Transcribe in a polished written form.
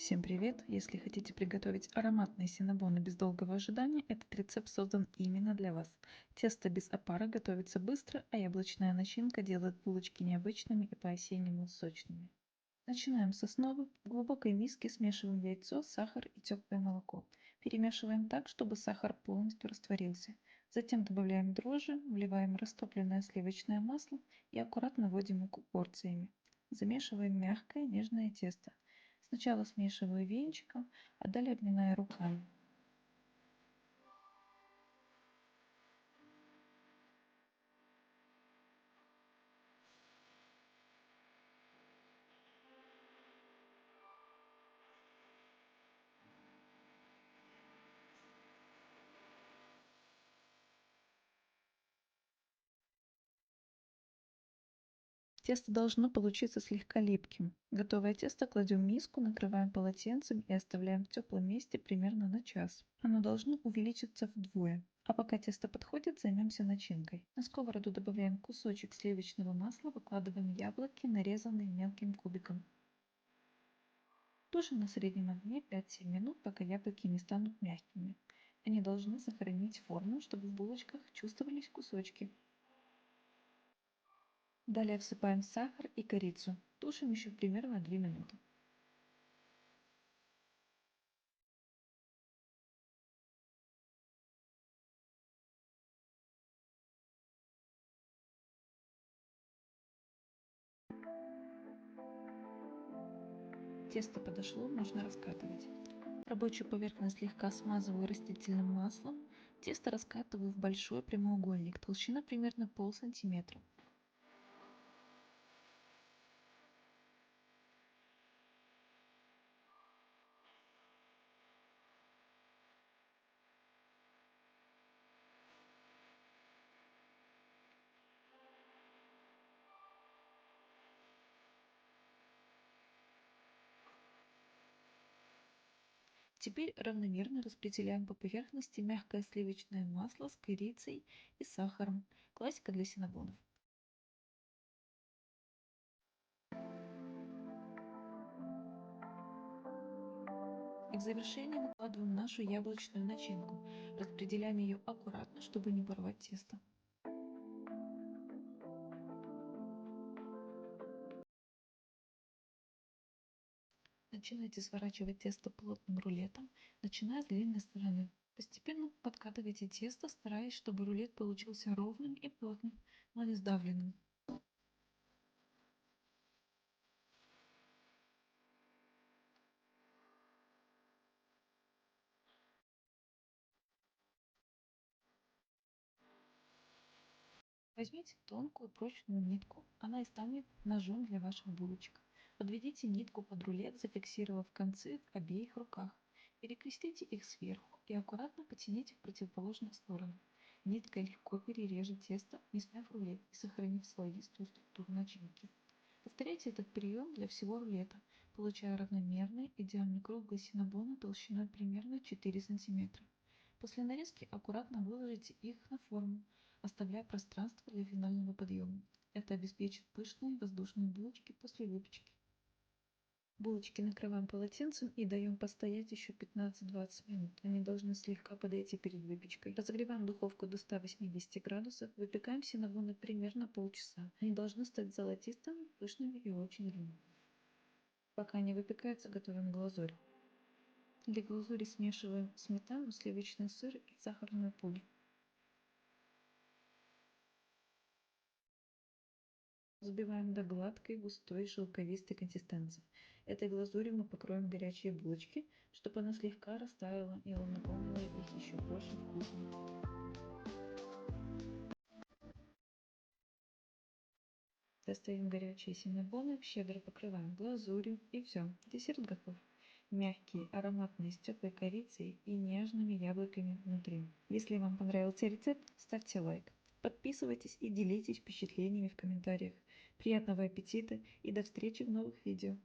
Всем привет! Если хотите приготовить ароматные синнабоны без долгого ожидания, этот рецепт создан именно для вас. Тесто без опара готовится быстро, а яблочная начинка делает булочки необычными и по-осеннему сочными. Начинаем с основы. В глубокой миске смешиваем яйцо, сахар и теплое молоко. Перемешиваем так, чтобы сахар полностью растворился. Затем добавляем дрожжи, вливаем растопленное сливочное масло и аккуратно вводим муку порциями. Замешиваем мягкое нежное тесто. Сначала смешиваю венчиком, а далее обминая руками. Тесто должно получиться слегка липким. Готовое тесто кладем в миску, накрываем полотенцем и оставляем в теплом месте примерно на час. Оно должно увеличиться вдвое. А пока тесто подходит, займемся начинкой. На сковороду добавляем кусочек сливочного масла, выкладываем яблоки, нарезанные мелким кубиком. Тушим на среднем огне 5-7 минут, пока яблоки не станут мягкими. Они должны сохранить форму, чтобы в булочках чувствовались кусочки. Далее всыпаем сахар и корицу. Тушим еще примерно 2 минуты. Тесто подошло, можно раскатывать. Рабочую поверхность слегка смазываю растительным маслом. Тесто раскатываю в большой прямоугольник, толщина примерно полсантиметра. Теперь равномерно распределяем по поверхности мягкое сливочное масло с корицей и сахаром. Классика для синнабонов. И в завершение выкладываем нашу яблочную начинку. Распределяем ее аккуратно, чтобы не порвать тесто. Начинайте сворачивать тесто плотным рулетом, начиная с длинной стороны. Постепенно подкатывайте тесто, стараясь, чтобы рулет получился ровным и плотным, но не сдавленным. Возьмите тонкую прочную нитку, она и станет ножом для ваших булочек. Подведите нитку под рулет, зафиксировав концы в обеих руках. Перекрестите их сверху и аккуратно потяните в противоположную сторону. Нитка легко перережет тесто, не смяв рулет и сохранив слоистую структуру начинки. Повторяйте этот прием для всего рулета, получая равномерные, идеально круглые синнабоны толщиной примерно 4 см. После нарезки аккуратно выложите их на форму, оставляя пространство для финального подъема. Это обеспечит пышные воздушные булочки после выпечки. Булочки накрываем полотенцем и даем постоять еще 15-20 минут. Они должны слегка подойти перед выпечкой. Разогреваем духовку до 180 градусов. Выпекаем синнабоны примерно полчаса. Они должны стать золотистыми, пышными и очень ровными. Пока они выпекаются, готовим глазурь. Для глазури смешиваем сметану, сливочный сыр и сахарную пудру. Взбиваем до гладкой, густой, шелковистой консистенции. Этой глазурью мы покроем горячие булочки, чтобы она слегка растаяла и наполнила их еще больше вкусом. Достаем горячие синнабоны, щедро покрываем глазурью и все, десерт готов. Мягкие, ароматные, с теплой корицей и нежными яблоками внутри. Если вам понравился рецепт, ставьте лайк. Подписывайтесь и делитесь впечатлениями в комментариях. Приятного аппетита и до встречи в новых видео!